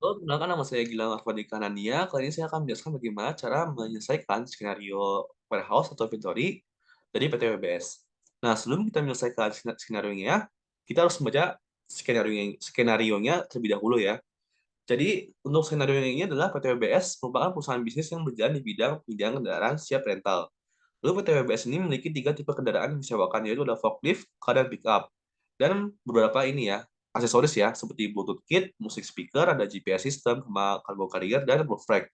Halo, perkenalkan nama saya Gilang Arfadi Kanania. Kali ini saya akan menjelaskan bagaimana cara menyelesaikan skenario warehouse atau inventory dari PTWBS. Nah, sebelum kita menyelesaikan skenario-nya, kita harus membaca skenario-nya terlebih dahulu ya. Jadi, untuk skenario ini adalah PTWBS merupakan perusahaan bisnis yang berjalan di bidang bidang kendaraan siap rental. Lalu PTWBS ini memiliki tiga tipe kendaraan yang disewakan, yaitu ada forklift, car, dan pickup. Dan beberapa ini ya, aksesoris ya, seperti Bluetooth kit, musik speaker, ada GPS system, sama cargo carrier, dan roof rack.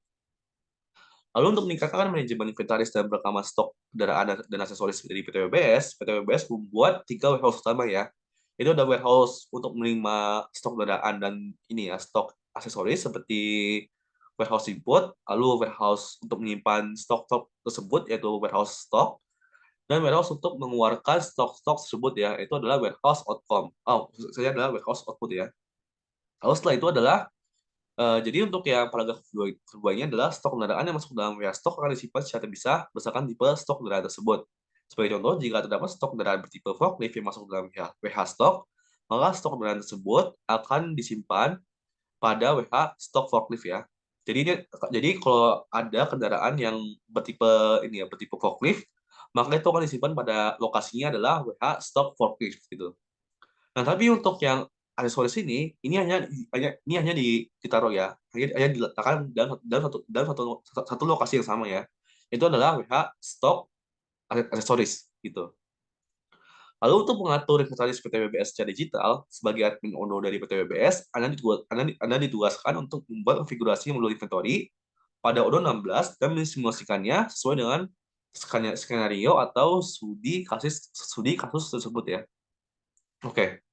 Lalu untuk meningkatkan manajemen inventaris dan perekaman stok kendaraan dan aksesoris dari PTWBS membuat tiga warehouse utama ya. Itu ada warehouse untuk menerima stok kendaraan dan ini ya, stok aksesoris seperti warehouse input, lalu warehouse untuk menyimpan stok-stok tersebut yaitu warehouse stock, dan warehouse untuk mengeluarkan stok-stok tersebut ya, itu adalah warehouse outcome. Oh, maksud saya adalah warehouse output ya. Lalu setelah itu adalah jadi untuk yang paragraf keduanya adalah stok kendaraan yang masuk dalam warehouse stok akan disimpan secara terpisah berdasarkan tipe stok kendaraan tersebut. Sebagai contoh, jika terdapat stok kendaraan bertipe forklift yang masuk dalam WH stok, maka stok kendaraan tersebut akan disimpan pada WH stok forklift ya. Jadi kalau ada kendaraan yang bertipe ini ya, bertipe forklift, maka itu akan disimpan pada lokasinya adalah WH stok forklift gitu. Nah, tapi untuk yang aksesoris ini hanya ditaruh ya, hanya diletakkan dalam satu lokasi yang sama ya. Itu adalah WH stok aksesoris gitu. Lalu untuk mengatur inventaris PTWBS secara digital, sebagai admin owner dari PTWBS, Anda ditugaskan untuk membuat konfigurasi modul inventory pada Odoo 16 dan mensimulasikannya sesuai dengan skenario atau studi kasus tersebut ya. Oke.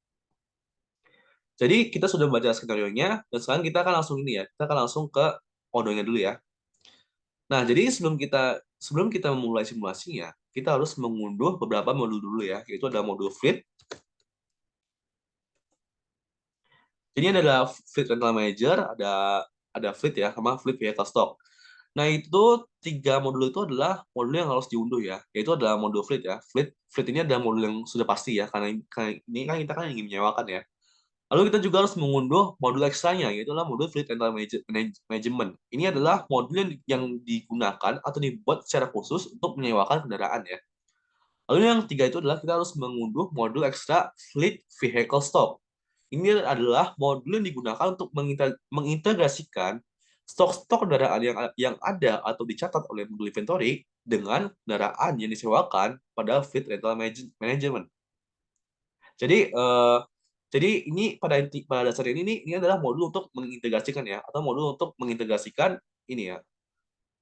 Jadi kita sudah membaca skenario-nya, dan sekarang kita akan langsung ini ya, kita akan langsung ke Odoo-nya dulu ya. Nah, jadi sebelum kita memulai simulasinya, kita harus mengunduh beberapa modul dulu ya, yaitu ada modul fleet. Jadi ini adalah fleet rental manager, ada fleet ya, sama fleet vehicle stock. Nah, itu tiga modul itu adalah modul yang harus diunduh ya, yaitu adalah modul fleet ya. Fleet ini adalah modul yang sudah pasti ya, karena ini kan kita kan ingin menyewakan ya. Lalu kita juga harus mengunduh modul ekstranya, yaitu adalah modul Fleet Rental Management. Ini adalah modul yang digunakan atau dibuat secara khusus untuk menyewakan kendaraan ya. Lalu yang ketiga itu adalah kita harus mengunduh modul ekstra Fleet Vehicle Stock. Ini adalah modul yang digunakan untuk mengintegrasikan stok-stok kendaraan yang ada atau dicatat oleh modul inventory dengan kendaraan yang disewakan pada Fleet Rental Management. Jadi pada dasarnya ini adalah modul untuk mengintegrasikan ya, atau modul untuk mengintegrasikan ini ya,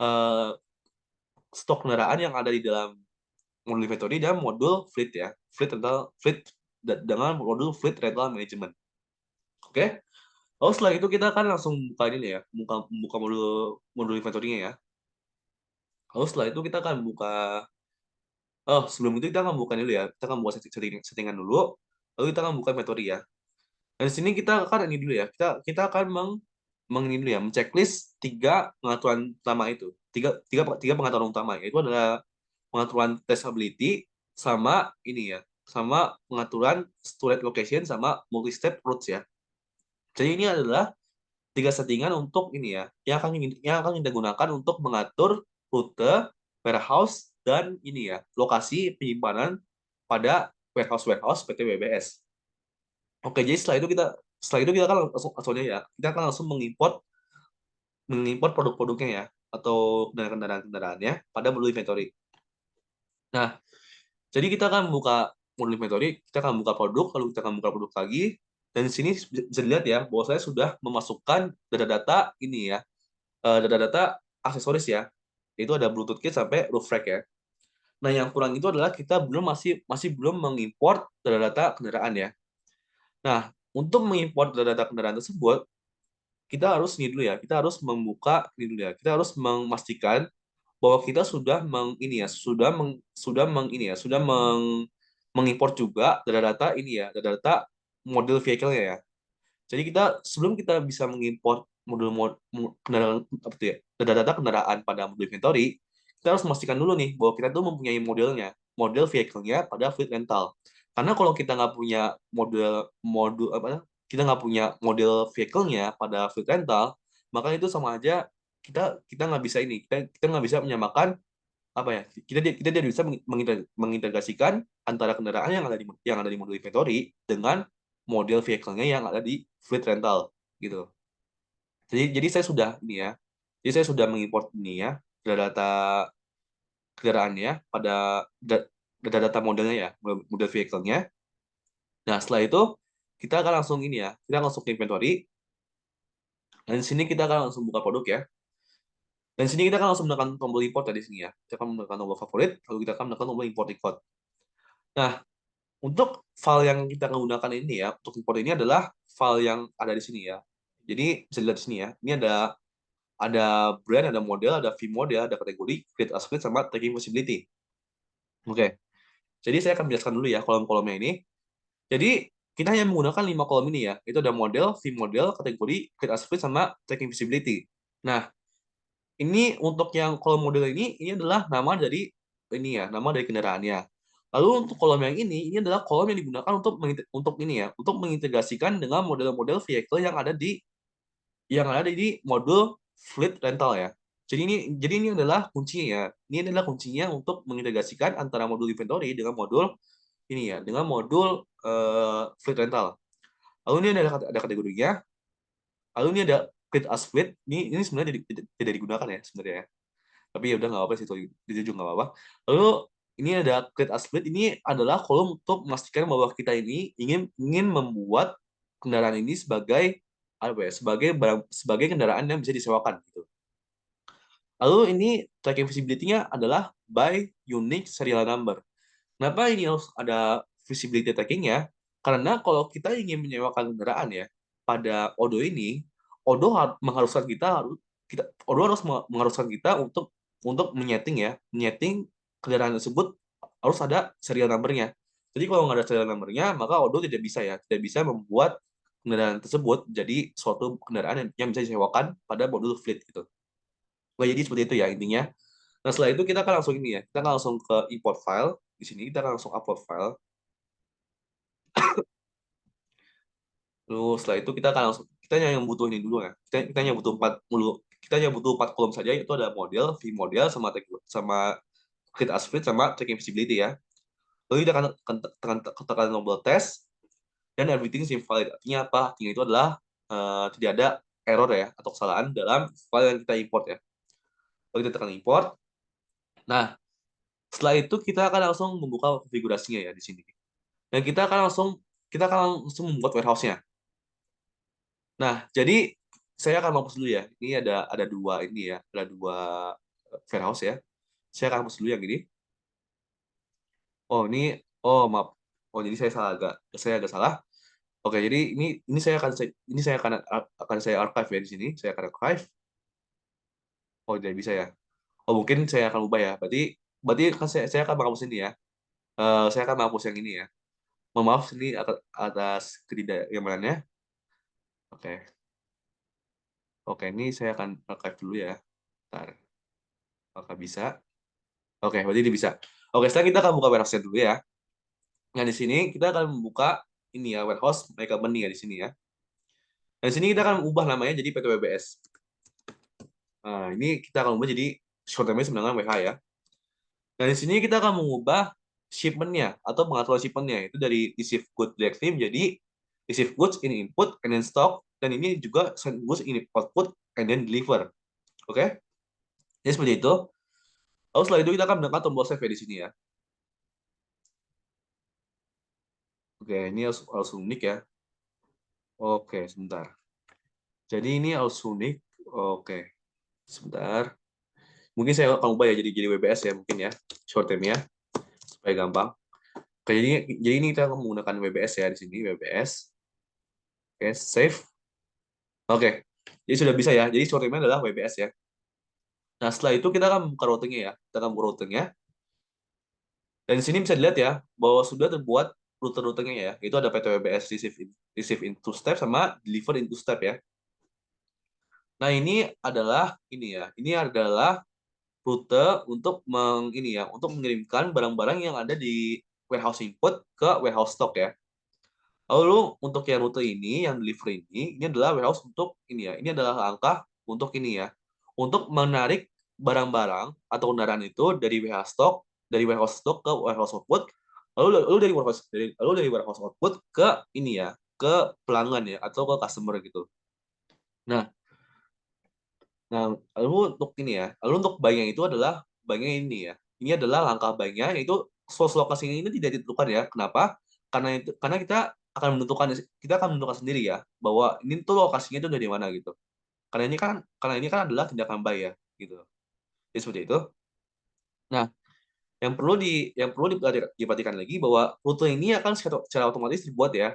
eh, stok kendaraan yang ada di dalam modul inventory dan modul fleet ya, dengan modul fleet rental management. Oke. Lalu setelah itu kita akan langsung buka ini ya, buka modul modul inventory-nya ya. Lalu setelah itu kita akan buka, sebelum itu kita akan buka dulu ya, kita akan buka settingan dulu, lalu kita akan buka inventory ya. Dan di sini kita akan ini dulu ya. Kita akan ini dulu ya, menceklis tiga pengaturan utama itu. Tiga pengaturan utama yaitu adalah pengaturan testability sama ini ya, sama pengaturan storage location sama multi-step routes ya. Jadi ini adalah tiga settingan untuk ini ya, yang akan kita gunakan untuk mengatur rute, warehouse, dan ini ya, lokasi penyimpanan pada warehouse PT WBS. Oke, jadi setelah itu kita akan langsung aja ya. Kita akan langsung mengimport mengimport produk-produknya ya, atau kendaraan-kendaraannya pada modul inventory. Nah, jadi kita akan buka modul inventory, kita akan buka produk, lalu kita akan buka produk lagi. Dan di sini bisa dilihat ya, bahwa saya sudah memasukkan data-data ini ya, data-data aksesoris ya. Itu ada Bluetooth kit sampai roof rack ya. Nah, yang kurang itu adalah kita masih belum mengimport data-data kendaraan ya. Nah, untuk mengimport data-data kendaraan tersebut, kita harus ini dulu ya, kita harus membuka ini dulu ya, kita harus memastikan bahwa kita sudah ini ya, sudah mengimport juga data-data ini ya, data-data model vehicle-nya ya. Jadi sebelum kita bisa mengimport kendaraan apa itu ya, data-data kendaraan pada model inventory, kita harus memastikan dulu nih bahwa kita tuh mempunyai model vehicle-nya pada fleet rental. Karena kalau kita nggak punya model modul apa kita nggak punya model vehicle-nya pada fleet rental, maka itu sama aja kita nggak bisa ini, kita nggak bisa menyamakan apa ya, kita tidak bisa mengintegrasikan antara kendaraan yang ada di model inventory dengan model vehicle-nya yang ada di fleet rental gitu. Jadi saya sudah ini ya, jadi saya sudah mengimport ini ya, data kendaraannya pada data modelnya ya, model vehicle-nya. Nah, setelah itu kita akan langsung ini ya, kita langsung ke inventory. Dan di sini kita akan langsung buka produk ya. Dan di sini kita akan langsung menekan tombol import tadi sini ya. Kita akan menekan tombol favorit, lalu kita akan menekan tombol import record. Nah, untuk file yang kita gunakan ini ya, untuk import ini adalah file yang ada di sini ya. Jadi bisa dilihat di sini ya. Ini ada brand, ada model, ada V model, ada kategori, create a split sama tracking possibility. Oke. Jadi saya akan jelaskan dulu ya kolom-kolomnya ini. Jadi kita hanya menggunakan 5 kolom ini ya. Itu ada model, V model, kategori, create a split sama tracking visibility. Nah, ini untuk yang kolom model ini adalah nama dari ini ya, nama dari kendaraannya. Lalu untuk kolom yang ini adalah kolom yang digunakan untuk ini ya, untuk mengintegrasikan dengan model-model vehicle yang ada di modul fleet rental ya. Jadi ini adalah kuncinya ya. Ini adalah kuncinya untuk mengintegrasikan antara modul inventory dengan modul ini ya, dengan modul fleet rental. Lalu ini ada kategorinya. Lalu ini ada create as fleet. Ini sebenarnya tidak digunakan ya sebenarnya ya. Tapi ya udah nggak apa-apa sih, itu juga nggak apa-apa. Lalu ini ada create as fleet. Ini adalah kolom untuk memastikan bahwa kita ini ingin membuat kendaraan ini sebagai apa ya, sebagai kendaraan yang bisa disewakan gitu. Lalu ini tracking visibility-nya adalah by unique serial number. Kenapa ini harus ada visibility tracking-nya? Karena kalau kita ingin menyewakan kendaraan ya pada Odo ini, Odo mengharuskan Odo harus mengharuskan kita untuk menyeting kendaraan tersebut harus ada serial number-nya. Jadi kalau nggak ada serial number-nya, maka Odo tidak bisa membuat kendaraan tersebut jadi suatu kendaraan yang bisa disewakan pada modul fleet gitu. Nah, jadi seperti itu ya intinya. Nah, setelah itu kita akan langsung ini ya, kita akan langsung ke import file. Di sini kita akan langsung upload file. Lalu setelah itu kita hanya butuh ini dulu ya. Kita hanya butuh 4 dulu. Kita hanya butuh 4 kolom saja, itu ada model, V model, sama create as split sama tracking visibility ya. Lalu kita akan tekan tombol test dan everything seems valid. Artinya apa? Artinya itu adalah tidak ada error ya atau kesalahan dalam file yang kita import ya. Lalu kita tekan import. Nah, setelah itu kita akan langsung membuka konfigurasinya ya di sini. Dan kita akan langsung membuat warehouse-nya. Nah, jadi saya akan hapus dulu ya. Ini ada dua ini ya, ada dua warehouse ya. Saya akan hapus dulu yang ini. Oh, maaf. Oh, jadi saya agak salah. Oke, jadi ini saya akan archive ya di sini. Saya akan archive. Oh, tidak bisa ya. Oh, mungkin saya akan ubah ya. Berarti kan saya akan menghapus ini ya. Saya akan menghapus yang ini ya. Mohon maaf ini atas ketidaknyamanan. Oke. Oke, ini saya akan archive dulu ya. Bentar. Apakah bisa? Oke, berarti ini bisa. Oke, sekarang kita akan buka warehouse-nya dulu ya. Nah, di sini kita akan membuka ini ya, warehouse my company ya di sini ya. Dan di sini kita akan ubah namanya jadi PTWBS. Nah, ini kita akan ubah jadi short name sebenarnya WH ya. Dan di sini kita akan mengubah shipment-nya atau pengaturan shipment-nya itu dari receive goods directly menjadi receive goods in input and then stock, dan ini juga send goods in output and then deliver. Oke? Jadi seperti itu. Lalu setelah itu kita akan menekan tombol save ya di sini ya. Oke, ini harus unik ya. Oke, sebentar. Jadi ini harus unik. Oke, sebentar. Mungkin saya akan ubah ya jadi WBS ya mungkin ya, short term ya, supaya gampang. Oke, jadi ini kita akan menggunakan WBS ya di sini WBS. Oke, save. Oke, jadi sudah bisa ya. Jadi short termnya adalah WBS ya. Nah, setelah itu kita akan buka routingnya ya. Kita akan buka routingnya. Dan di sini bisa dilihat ya bahwa sudah terbuat router-routernya ya. Itu ada PTWBS receive in two step sama deliver in two step ya. Nah, ini adalah rute untuk mengirimkan barang-barang yang ada di warehouse input ke warehouse stock ya. Lalu untuk yang rute ini, yang delivery ini adalah warehouse untuk ini ya, ini adalah langkah untuk ini ya, untuk menarik barang-barang atau kendaraan itu dari warehouse stok ke warehouse output, lalu dari warehouse output ke ini ya, ke pelanggan ya, atau ke customer gitu. Nah, lalu untuk ini ya, lalu untuk banknya itu adalah banknya ini ya. Ini adalah langkah banknya, yaitu source lokasinya ini tidak ditentukan ya. Kenapa? Karena kita akan menentukan sendiri ya bahwa ini tuh lokasinya itu dari mana gitu. Karena ini kan adalah tindakan buy ya gitu. Jadi seperti itu. Nah, yang perlu diperhatikan lagi bahwa rute ini akan secara otomatis dibuat ya.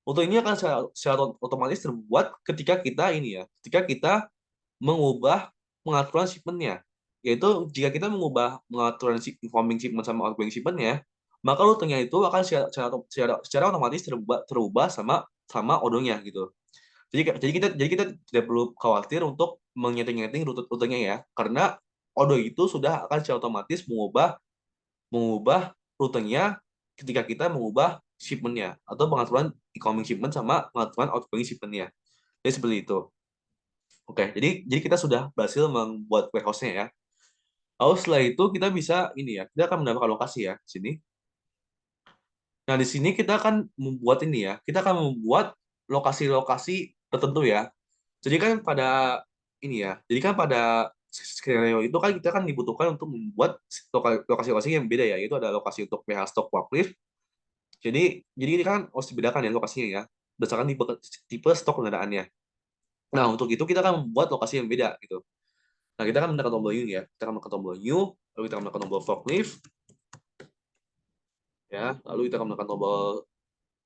Rute ini akan secara otomatis terbuat ketika kita mengubah pengaturan shipment-nya. Yaitu jika kita mengubah pengaturan incoming shipment sama outgoing shipment-nya, maka rutenya itu akan secara otomatis terubah sama sama ordernya gitu. Jadi kita tidak perlu khawatir untuk menyeting-nyeting rutenya ya, karena order itu sudah akan secara otomatis mengubah mengubah rutenya ketika kita mengubah shipment-nya atau pengaturan incoming shipment sama pengaturan outgoing shipment-nya. Jadi seperti itu. Oke, jadi kita sudah berhasil membuat warehouse-nya ya. Lalu setelah itu kita bisa ini ya, kita akan menambahkan lokasi ya di sini. Nah, di sini kita akan membuat ini ya, kita akan membuat lokasi-lokasi tertentu ya. Jadi kan pada ini ya, jadi kan pada skenario itu kan kita kan dibutuhkan untuk membuat lokasi-lokasi yang beda ya, yaitu ada lokasi untuk PH stock forklift. Jadi ini kan harus dibedakan ya lokasinya ya, berdasarkan tipe stok kendaraannya. Nah, untuk itu kita akan membuat lokasi yang beda gitu. Nah, kita akan menekan tombol new ya. Kita akan menekan tombol new, lalu kita akan menekan tombol forklift, ya. Lalu kita akan menekan tombol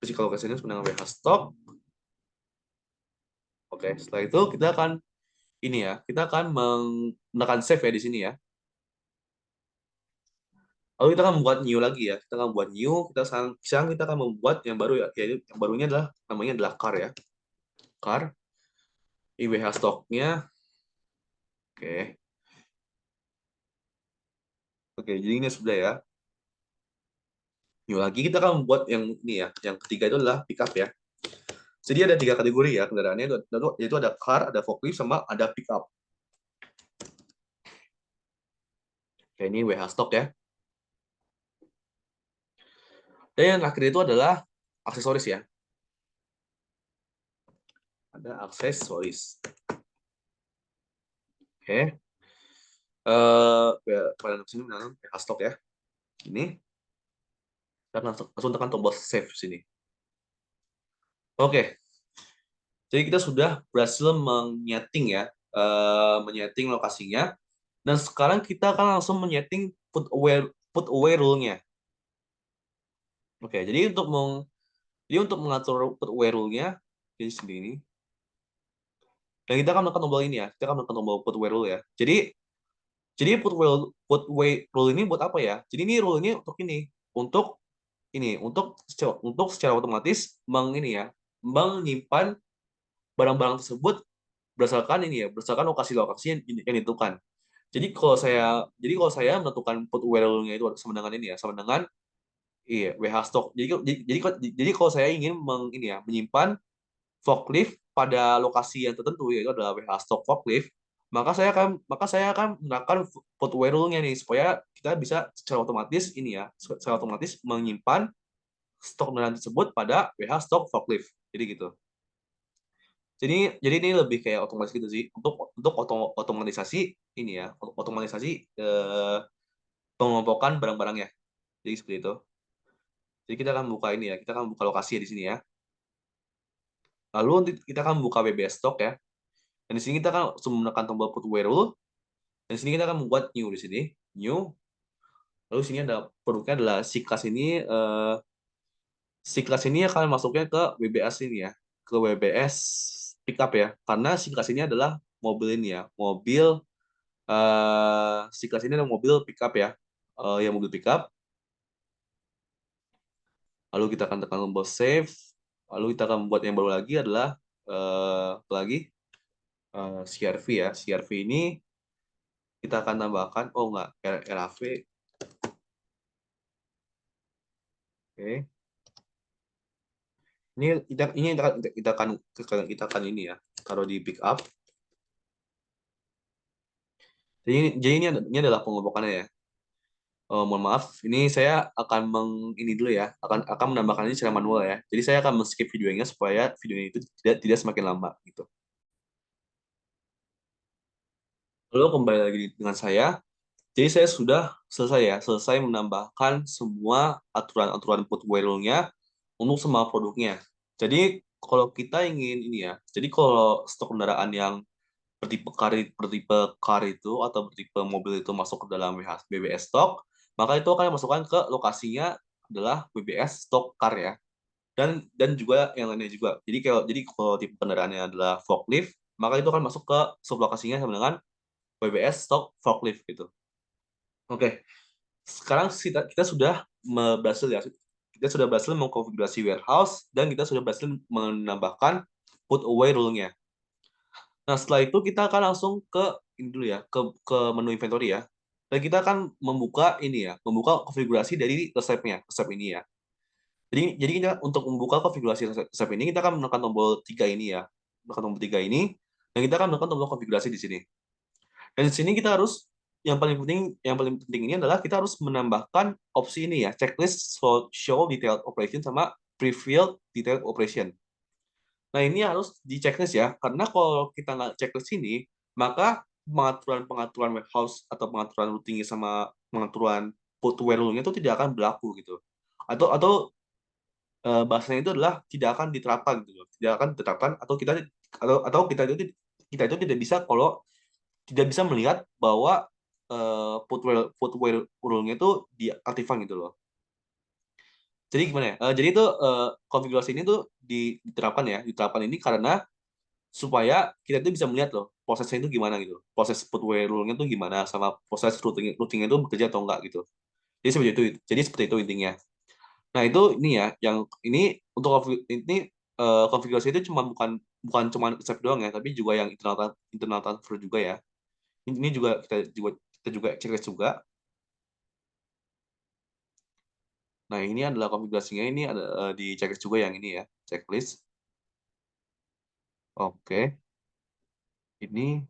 physical location dengan WH stock. Oke, setelah itu kita akan ini ya, kita akan menekan save ya di sini ya. Lalu kita akan membuat new lagi ya. Kita akan membuat new, sekarang kita akan membuat yang baru ya. Yaitu yang barunya adalah namanya adalah car ya. Car, IWH stoknya. Oke. Oke, jadi ini sudah ya. New lagi kita akan membuat yang ini ya. Yang ketiga itu adalah pickup ya. Jadi ada 3 kategori ya kendaraannya, yaitu ada car, ada forklift, sama ada pickup. Oke, ini WH stock ya. Dan yang terakhir itu adalah aksesoris ya. Ada aksesoris. Oke. Pada sini menanam WH stock ya. Ini. Kita langsung tekan tombol save sini. Oke. Jadi kita sudah berhasil menyeting lokasinya. Dan sekarang kita akan langsung menyeting put away rule-nya. Oke, jadi untuk mengatur put away rule-nya di sini. Dan kita akan menekan tombol ini ya. Kita akan menekan tombol put away rule ya. Jadi put away rule ini buat apa ya? Jadi ini rule ini untuk secara otomatis menyimpan barang-barang tersebut berdasarkan lokasi-lokasi yang ditentukan. Jadi kalau saya menentukan put away rule-nya itu sama dengan ini ya, sama dengan WH stock. Jadi kalau saya ingin menyimpan forklift pada lokasi yang tertentu, yaitu adalah WH stock forklift, maka saya akan menerapkan put away rule-nya nih, supaya kita bisa secara otomatis menyimpan stok kendaraan tersebut pada WH stock forklift. Jadi gitu. Jadi ini lebih kayak otomatis gitu sih, untuk otomatisasi otomatisasi pengelompokan barang-barangnya. Jadi seperti itu. Jadi kita akan buka lokasi di sini ya. Lalu nanti kita akan buka WBS stock ya. Dan di sini kita akan langsung menekan tombol put away rule. Dan di sini kita akan membuat new di sini. New. Lalu sini ada produknya adalah si kelas ini akan masuknya ke WBS ini ya. Ke WBS pickup ya. Karena si kelas ini adalah mobil ini ya. Si kelas ini adalah mobil pickup ya. Yang mobil pickup. Lalu kita akan tekan tombol save. Lalu kita akan membuat yang baru lagi adalah apa lagi? CRV ya. CRV ini kita akan tambahkan, oh enggak, RAV. Oke. Kita akan ini ya, taruh di pick up. Jadi ini adalah pengelompokannya ya. Mohon maaf, ini saya akan ini dulu ya, akan menambahkan ini secara manual ya. Jadi saya akan men-skip videonya supaya videonya itu tidak semakin lama gitu. Lalu kembali lagi dengan saya. Jadi saya sudah selesai menambahkan semua aturan-aturan put rule-nya untuk semua produknya. Jadi kalau kita ingin ini ya, jadi kalau stok kendaraan yang bertipe car itu atau bertipe mobil itu masuk ke dalam BBS stok, maka itu akan dimasukkan ke lokasinya adalah BBS stok car ya. Dan juga yang lainnya juga. Jadi kalau tipe kendaraannya adalah forklift, maka itu akan masuk ke sublokasinya sama dengan BBS stok forklift gitu. Oke, sekarang kita sudah berhasil ya. Kita sudah berhasil mengkonfigurasi warehouse dan kita sudah berhasil menambahkan put away rule-nya. Nah, setelah itu kita akan langsung ke ini dulu ya, ke menu inventory ya. Dan kita akan membuka ini ya, membuka konfigurasi dari resep ini ya. Jadi kita untuk membuka konfigurasi resep ini kita akan menekan tombol 3 ini ya. Menekan tombol 3 ini dan kita akan menekan tombol konfigurasi di sini. Dan di sini kita harus yang paling penting ini adalah kita harus menambahkan opsi ini ya, checklist show detailed operation sama pre-filled detailed operation. Nah, ini harus di checklist ya, karena kalau kita nggak checklist ini, maka pengaturan warehouse atau pengaturan routingnya sama pengaturan put where rule-nya itu tidak akan berlaku gitu. Atau bahasanya itu adalah tidak akan diterapkan gitu loh. Tidak akan diterapkan atau kita itu tidak bisa kalau tidak bisa melihat bahwa put where rule-nya itu diaktifkan gitu loh. Jadi gimana ya? Jadi itu konfigurasi ini tuh diterapkan ini karena supaya kita itu bisa melihat loh prosesnya itu gimana gitu, proses put away rule-nya tuh gimana sama proses routingnya itu bekerja atau enggak gitu. Jadi seperti itu intinya. Nah, itu ini ya yang ini untuk konfigurasi itu bukan bukan cuma resep doang ya, tapi juga yang internal transfer juga ya. Ini juga kita juga checklist juga. Nah, ini adalah konfigurasinya, ini ada di checklist juga yang ini ya, checklist. Oke, ini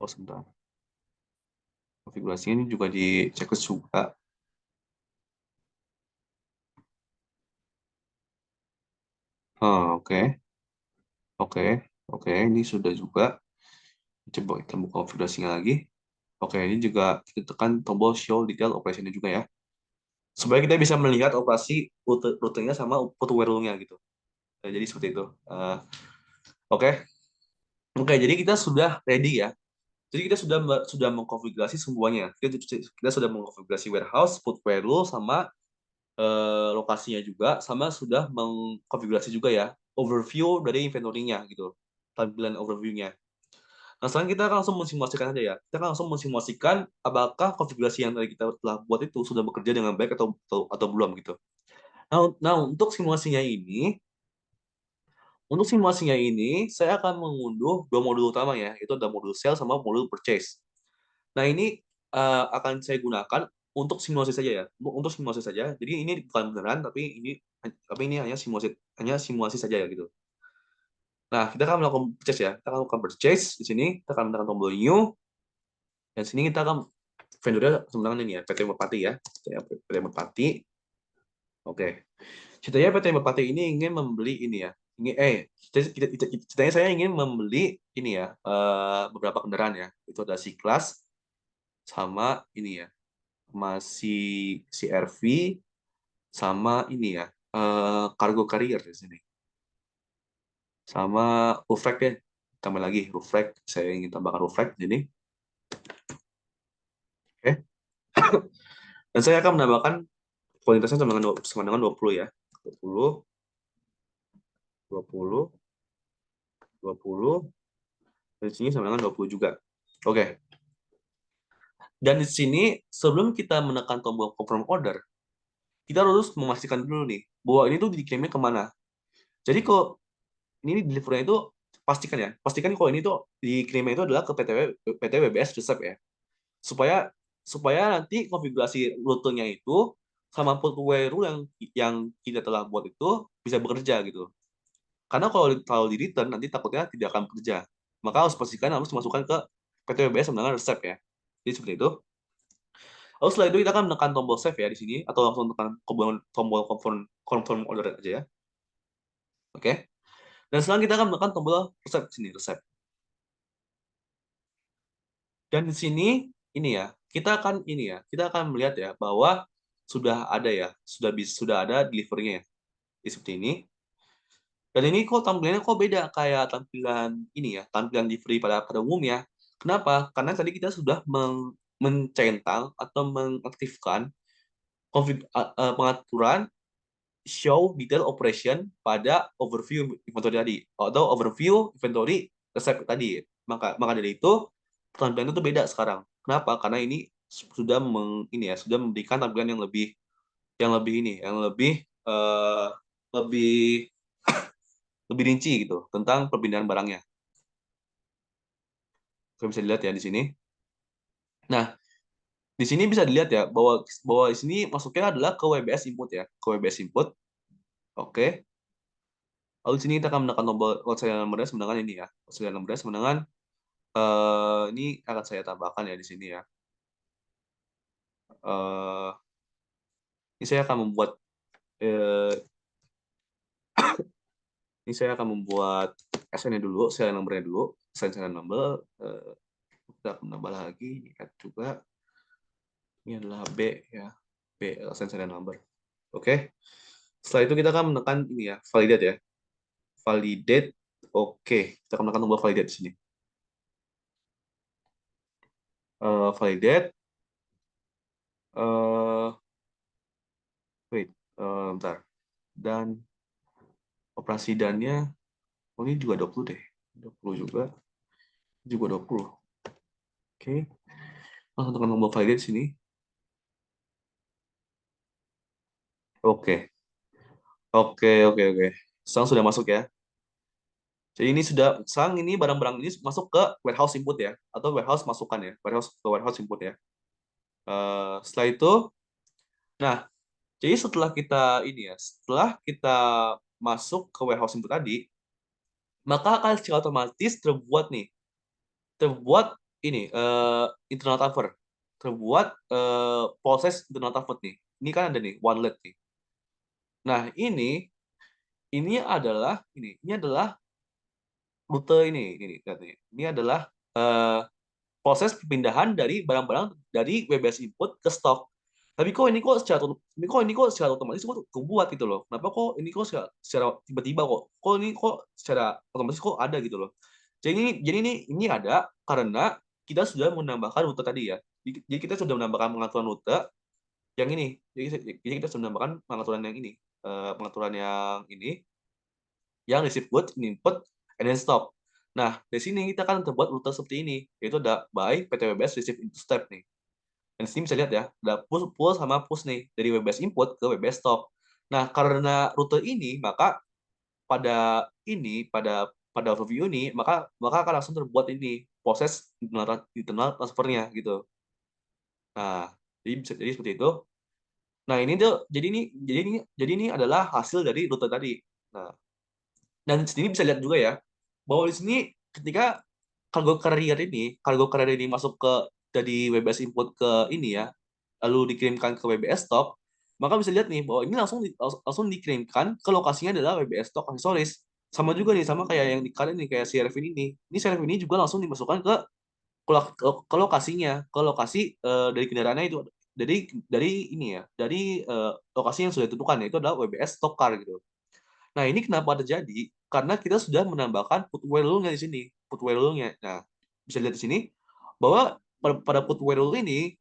sebentar. Konfigurasinya ini juga di checklist juga. Oke. Oke, oke, ini sudah juga. Coba kita buka konfigurasinya lagi. Oke, ini juga kita tekan tombol show detail operasinya juga ya. Supaya kita bisa melihat operasi rutenya sama put nya gitu. Jadi seperti itu. Oke, oke, jadi kita sudah ready ya. Jadi kita sudah mengkonfigurasi semuanya. Kita sudah mengkonfigurasi warehouse, put rule sama lokasinya juga, sama sudah mengkonfigurasi juga ya overview dari inventory-nya gitu. Tampilan overview-nya. Nah, sekarang kita akan langsung mensimulasikan aja ya. Kita akan langsung mensimulasikan apakah konfigurasi yang tadi kita telah buat itu sudah bekerja dengan baik atau belum gitu. Nah, untuk simulasinya ini saya akan mengunduh dua modul utama ya, itu ada modul sales sama modul purchase. Nah, ini akan saya gunakan untuk simulasi saja ya, untuk simulasi saja. Jadi ini bukan beneran, tapi ini hanya simulasi saja ya gitu. Nah, kita akan melakukan purchase ya. Kita akan melakukan purchase di sini. Kita akan menekan tombol new. Dan sini kita akan vendornya sebenarnya ini ya, PT Merpati ya. PT Merpati. Oke. Ceritanya PT Merpati ini ingin membeli ini ya. Ceritanya saya ingin membeli ini ya, beberapa kendaraan ya. Itu ada C-Class sama ini ya, masih CRV sama ini ya, cargo carrier di sini. Sama roof rack ya. Tambah lagi roof rack. Saya ingin tambahkan roof rack di sini. Oke. Dan saya akan menambahkan kualitasnya sama dengan 20 ya. 20, 20, 20, dan di sini sama dengan 20 juga. Oke. Dan di sini, sebelum kita menekan tombol confirm order, kita harus memastikan dulu nih, bahwa ini tuh dikirimnya kemana. Jadi kalau ini delivery itu, pastikan kalau ini tuh dikirimnya itu adalah ke PT WBS Resep ya. Supaya supaya nanti konfigurasi rutenya itu sama putware rule yang kita telah buat itu bisa bekerja gitu. Karena kalau di return nanti takutnya tidak akan bekerja. Maka harus pastikan harus dimasukkan ke PTWBS menggunakan resep ya. Jadi seperti itu. Lalu setelah itu kita akan menekan tombol save ya di sini atau langsung tekan tombol confirm order aja ya. Oke. Dan sekarang kita akan menekan tombol resep sini, resep. Dan di sini ini ya, kita akan melihat ya bahwa sudah ada ya, sudah ada delivery-nya ya. Seperti ini. Dan ini kok tampilannya kok beda kayak tampilan ini ya, tampilan delivery pada umumnya. Kenapa? Karena tadi kita sudah mencentang atau mengaktifkan pengaturan show detail operation pada overview inventory tadi atau overview inventory resep tadi. Maka dari itu tampilan itu beda sekarang. Kenapa? Karena ini sudah sudah memberikan tampilan yang lebih lebih rinci gitu tentang perpindahan barangnya. Kalian bisa dilihat ya di sini. Nah, di sini bisa dilihat ya bahwa di sini masuknya adalah ke WBS input ya, ke WBS input. Oke. Lalu di sini kita akan menekan tombol serial number menangan ini ya. Serial number menangan ini akan saya tambahkan ya di sini ya. Eh, ini saya akan membuat eh, SN-nya dulu, serial number-nya dulu, serial number. Kita akan menambah lagi, ini add juga. Ini adalah B ya, B serial number. Oke. Setelah itu kita akan menekan ini ya, validate ya. Validate. Oke, kita akan menekan tombol validate di sini. Validate. Wait, bentar. Dan operasi dannya, oh ini juga 20 deh. 20 juga 20. Oke. Langsung tekan tombol validate di sini. Oke. Oke. Sekarang sudah masuk ya. Jadi sekarang ini barang-barang ini masuk ke warehouse input ya, atau warehouse masukan ya, warehouse input ya. Setelah itu, nah, jadi setelah kita masuk ke warehouse input tadi, maka akan secara otomatis terbuat ini internal transfer, terbuat proses internal transfer nih. Ini kan ada nih OneLet nih. Nah ini adalah rute ini katanya. Ini adalah eh, proses perpindahan dari barang-barang dari WBS input ke stok. Tapi kok ini kok secara otomatis kok kebuat gitu loh. Kenapa kok ini kok secara tiba-tiba kok ini kok secara otomatis kok ada gitu loh. Jadi ini ada karena kita sudah menambahkan rute tadi ya. Jadi kita sudah menambahkan pengaturan rute yang ini. Jadi kita sudah menambahkan pengaturan yang ini yang receive goods, input, and then stop. Nah, di sini kita akan terbuat rute seperti ini, yaitu ada by PTWBS receive into step nih. Dan di sini bisa lihat ya, ada pull sama push nih, dari WBS input ke WBS stop. Nah, karena rute ini, maka pada overview ini, maka akan langsung terbuat ini, proses internal transfernya gitu. Nah, jadi seperti itu. Nah, ini adalah hasil dari rute tadi. Nah, dan di sini bisa lihat juga ya, bahwa di sini ketika cargo carrier ini masuk ke dari WBS input ke ini ya, lalu dikirimkan ke WBS stock, maka bisa lihat nih bahwa ini langsung dikirimkan ke lokasinya adalah WBS stock aksesoris. Sama juga nih, sama kayak yang di kalian nih, kayak CRV ini. Ini CRV ini juga langsung dimasukkan ke lokasinya, ke lokasi dari kendaraannya itu, dari ini ya, dari lokasi yang sudah ditentukan, yaitu adalah WBS stock car gitu. Nah, ini kenapa terjadi? Karena kita sudah menambahkan footwear rule-nya di sini. Footwear rule-nya. Nah, bisa lihat di sini bahwa pada footwear rule ini,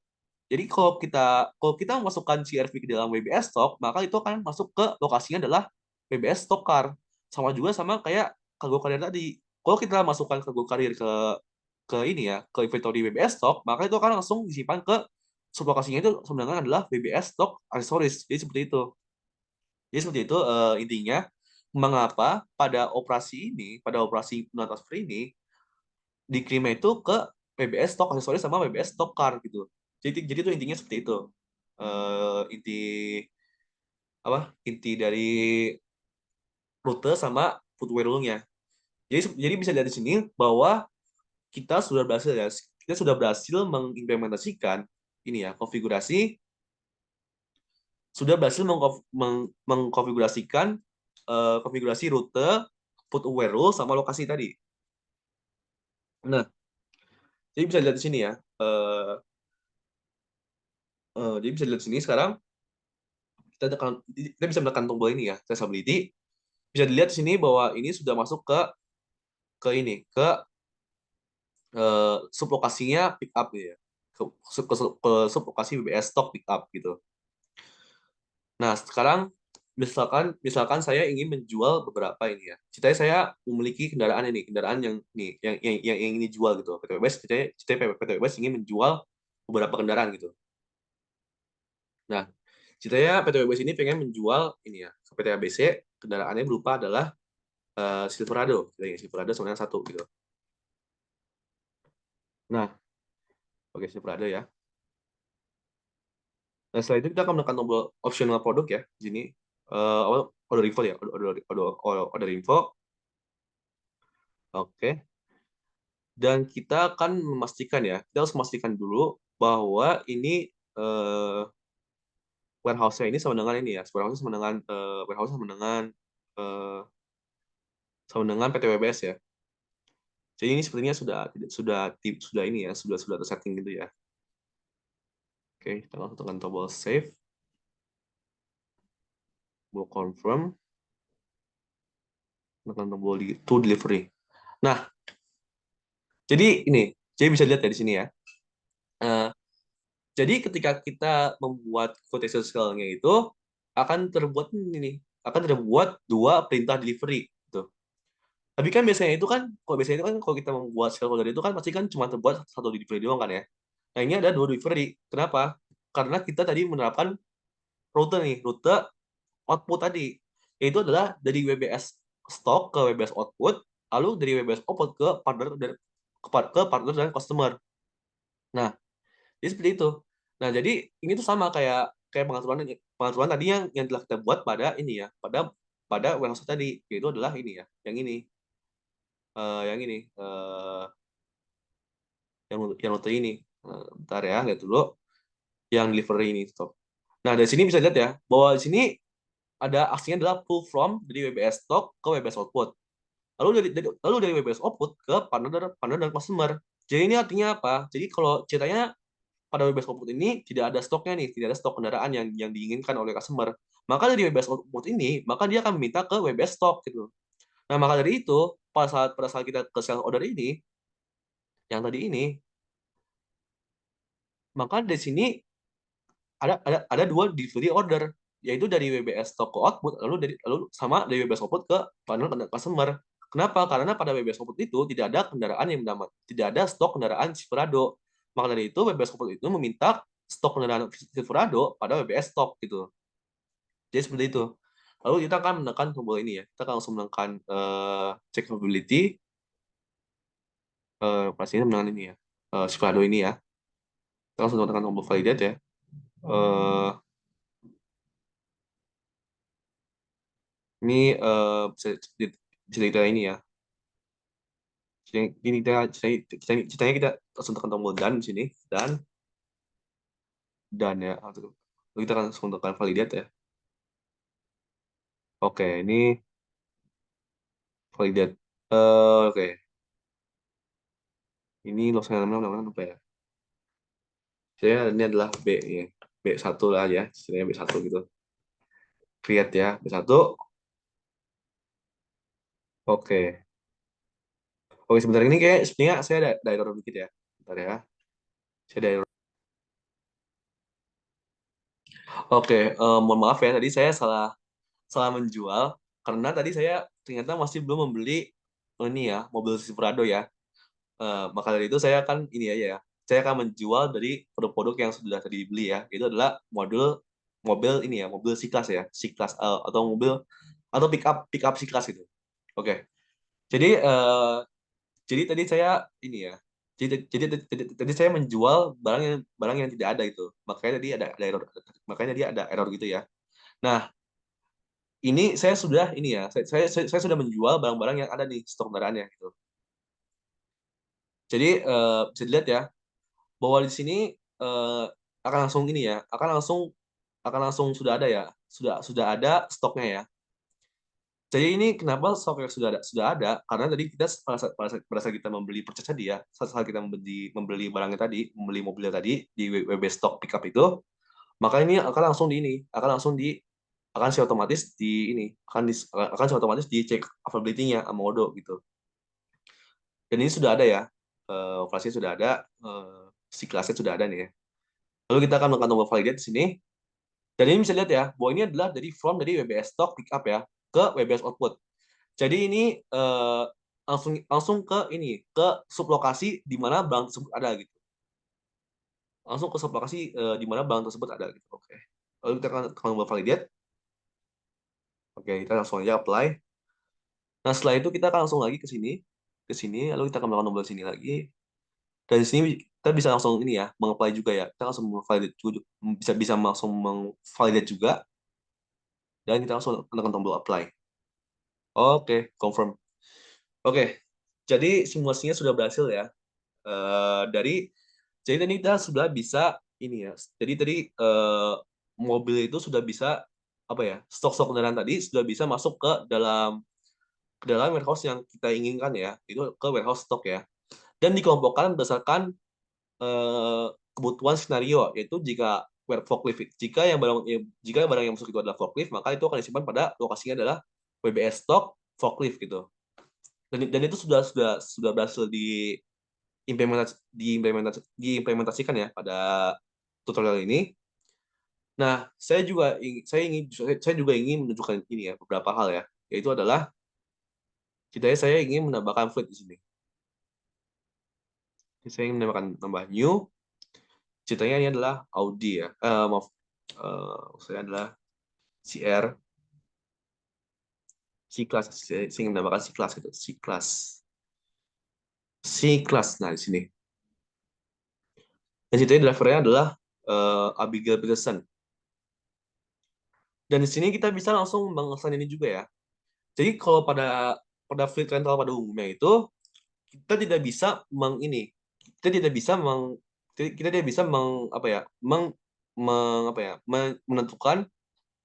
jadi kalau kita memasukkan CRV ke dalam WBS stock, maka itu akan masuk ke lokasinya adalah WBS stock car. Sama juga sama kayak cargo carrier tadi. Kalau kita masukkan cargo carrier ke ini ya, ke inventory WBS stock, maka itu akan langsung disimpan ke sublokasinya itu sebenarnya adalah WBS stock accessories. Jadi seperti itu. Jadi seperti itu intinya mengapa pada operasi non transfer ini dikirim itu ke PBS stock aksesoris sama PBS stock car gitu. Jadi itu intinya seperti itu. inti apa? Inti dari rute sama footwear rule-nya. Jadi bisa lihat di sini bahwa kita sudah berhasil ya. Kita sudah berhasil mengimplementasikan ini ya, sudah berhasil mengkonfigurasikan konfigurasi rute, footwear rule sama lokasi tadi. Nah, jadi bisa lihat di sini ya. Jadi bisa lihat di sini sekarang kita bisa menekan tombol ini ya, traceability. Bisa dilihat di sini bahwa ini sudah masuk ke sublokasinya pick up ya. Ke sublokasi BBS stock pick up gitu. Nah, sekarang misalkan saya ingin menjual beberapa ini ya. Ceritanya saya memiliki kendaraan yang nih yang ini jual gitu. ceritanya PT WBS ingin menjual beberapa kendaraan gitu. Nah, ceritanya PT WBS ini pengen menjual ini ya ke PT ABC, kendaraannya berupa adalah Silverado, Silverado sebenarnya satu gitu. Nah, oke Silverado ya. Nah, setelah itu kita akan menekan tombol optional produk ya di sini. Order info ya, order info. Oke. Dan kita akan memastikan ya, kita harus memastikan dulu bahwa ini warehouse-nya ini sama dengan ini ya, warehouse eh, sama dengan PT WBS ya. Jadi ini sepertinya sudah ini ya, sudah tersetting gitu ya. Oke, kita langsung tekan tombol save, tombol confirm, tekan tombol to delivery. Nah, jadi bisa lihat ya di sini ya. Eh, jadi ketika kita membuat quotation scale-nya itu akan terbuat dua perintah delivery gitu. Tapi kan biasanya itu kan kalau kita membuat scale order itu kan pasti kan cuma terbuat satu delivery doang kan ya. Nah, ini ada dua delivery. Kenapa? Karena kita tadi menerapkan rute output tadi. Yaitu adalah dari WBS stock ke WBS output, lalu dari WBS output ke partner dan customer. Nah, jadi seperti itu. Nah, jadi ini tuh sama kayak kayak pengaturan pengaturan tadi yang telah kita buat pada ini ya, pada pada warehouse tadi, yaitu adalah ini ya, yang ini, yang rute ini. Bentar ya, lihat dulu yang delivery ini stop. Nah, dari sini bisa lihat ya, bahwa di sini ada aksinya adalah pull from dari WBS stock ke WBS output. Lalu dari WBS output ke partner dan customer. Jadi ini artinya apa? Jadi kalau ceritanya pada WBS output ini tidak ada stoknya nih, tidak ada stok kendaraan yang diinginkan oleh customer. Maka dari WBS output ini, maka dia akan meminta ke WBS stock gitu. Nah, maka dari itu, pada saat kita ke sales order ini, yang tadi ini, maka di sini ada dua delivery order, yaitu dari WBS stock ke output, lalu dari WBS output ke partner dan customer. Kenapa? Karena pada WBS output itu tidak ada stok kendaraan Silverado. Maka dari itu WBS output itu meminta stok kendaraan Silverado pada WBS stock gitu. Jadi seperti itu. Lalu kita akan menekan tombol ini ya. Kita akan langsung menekan check availability. Pastinya menekan ini ya. Silverado ini ya. Kita langsung menekan tombol validate ya. Eh, ini bisa kita ini ya. Ini ceritanya kita langsung tekan tombol done di sini dan ya. Lalu kita akan langsung tekan validate ya. Oke, ini validate. Oke. Ini loss apa ya? Ini adalah B ya. B1 lah ya, istilahnya B1 gitu. Create ya, B1. Oke. Oke, sebentar ini kayak sebenarnya saya ada error dikit ya. Bentar ya. Saya ada error. Oke, mohon maaf ya tadi saya salah salah menjual karena tadi saya ternyata masih belum membeli ini ya, mobil Silverado ya. Maka dari itu saya akan ini aja ya. Saya akan menjual dari produk-produk yang sudah tadi dibeli ya. Itu adalah mobil ini ya, mobil C-Class ya, C-Class atau pick up C-Class gitu. Oke. Jadi jadi tadi saya ini ya. Jadi saya menjual barang yang tidak ada itu. Makanya tadi ada error. Makanya dia ada error gitu ya. Nah, ini saya sudah ini ya, saya sudah menjual barang-barang yang ada di stok kendaraannya gitu. Jadi bisa dilihat ya bahwa di sini akan langsung ini ya, akan langsung sudah ada ya, sudah ada stoknya ya. Jadi ini kenapa stoknya sudah ada karena tadi kita pada saat kita membeli purchase tadi ya, saat kita membeli barangnya tadi, membeli mobilnya tadi di WB Stock Pickup itu, maka ini akan si otomatis di ini akan si otomatis dicek availability-nya sama Odo gitu. Dan ini sudah ada ya, operasinya sudah ada, si kelasnya sudah ada nih ya. Lalu kita akan melakukan tombol validate di sini. Dan ini bisa lihat ya, bahwa ini adalah dari WBS stock pickup ya ke WBS output. Jadi ini langsung langsung ke sublokasi di mana barang tersebut ada gitu. Langsung ke sublokasi di mana barang tersebut ada gitu. Oke. Lalu kita akan tombol validate. Oke, kita langsung aja apply. Nah, setelah itu kita akan langsung lagi ke sini, lalu kita akan melakukan tombol sini lagi. Dan di sini kita bisa langsung ini ya, meng-apply juga ya. Kita langsung validate juga, bisa bisa langsung meng-validate juga, dan kita langsung tekan tombol apply. Oke, confirm. Oke, jadi simulasinya sudah berhasil ya. Dari jadi tadi kita sudah bisa ini ya. Jadi tadi mobil itu sudah bisa apa ya? Stok-stok kendaraan tadi sudah bisa masuk ke dalam warehouse yang kita inginkan ya. Itu ke warehouse stok ya. Dan dikelompokkan berdasarkan kebutuhan skenario, yaitu jika barang yang masuk itu adalah forklift, maka itu akan disimpan pada lokasinya adalah WBS stock forklift gitu. Dan itu sudah berhasil diimplementasikan ya pada tutorial ini. Nah, saya juga ingin menunjukkan ini ya, beberapa hal ya, yaitu adalah saya ingin menambahkan fleet di sini. Saya ingin menambah new. Ceritanya ini adalah Audi ya. Maaf, saya adalah CR, C-Class. Saya ingin menambahkan C-Class gitu. C-Class. Nah, di sini. Dan ceritanya drivernya adalah Abigail Peterson. Dan di sini kita bisa langsung mengesan ini juga ya. Jadi kalau pada fleet rental pada umumnya itu kita tidak bisa kita tidak bisa apa ya, menentukan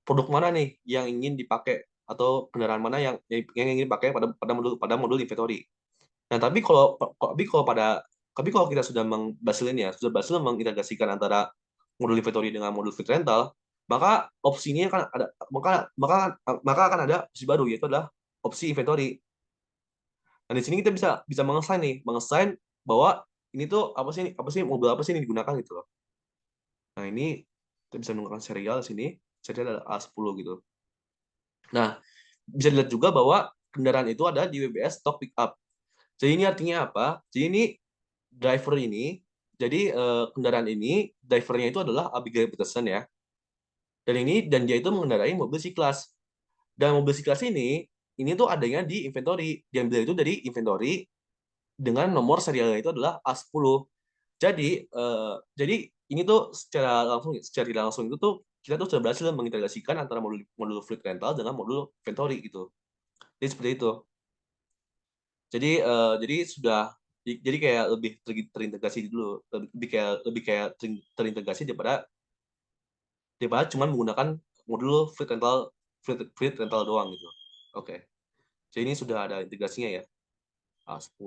produk mana nih yang ingin dipakai atau kendaraan mana yang ingin dipakai pada modul inventory. Nah, tapi kalau kita sudah berhasil mengintegrasikan antara modul inventory dengan modul fleet rental, maka opsinya kan ada maka akan ada opsi baru, yaitu adalah opsi inventory. Nah, di sini kita bisa mengesain bahwa ini tuh apa sih mobil apa sih yang digunakan gitu loh. Nah, ini kita bisa menggunakan serial di sini. Serial adalah A10 gitu. Nah, bisa dilihat juga bahwa kendaraan itu ada di WBS stock pickup. Jadi ini artinya apa? Jadi ini driver ini, jadi kendaraan ini drivernya itu adalah Abigail Peterson ya. Dan dia itu mengendarai mobil C-Class. Dan mobil C-Class ini tuh adanya di inventory. Diambil itu dari inventory dengan nomor serialnya itu adalah A10. Jadi ini tuh secara tidak langsung itu tuh kita tuh sudah berhasil mengintegrasikan antara modul modul fleet rental dengan modul inventory gitu. Jadi seperti itu. Jadi jadi kayak lebih terintegrasi dulu, lebih kayak terintegrasi daripada cuma menggunakan modul fleet rental doang gitu. Oke. Jadi ini sudah ada integrasinya ya. A10.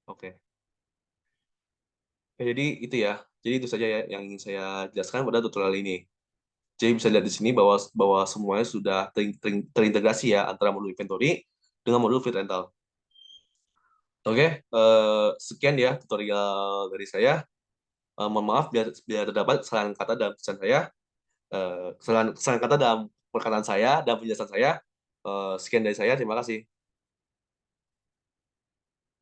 Oke. Jadi itu ya. Jadi itu saja ya yang ingin saya jelaskan pada tutorial ini. Jadi bisa lihat di sini bahwa semuanya sudah terintegrasi ya antara modul inventory dengan modul fleet rental. Oke, sekian ya tutorial dari saya. Mohon maaf bila terdapat kesalahan kata dalam tulisan saya, kesalahan kata dalam perkataan saya dan penjelasan saya. Sekian dari saya, terima kasih.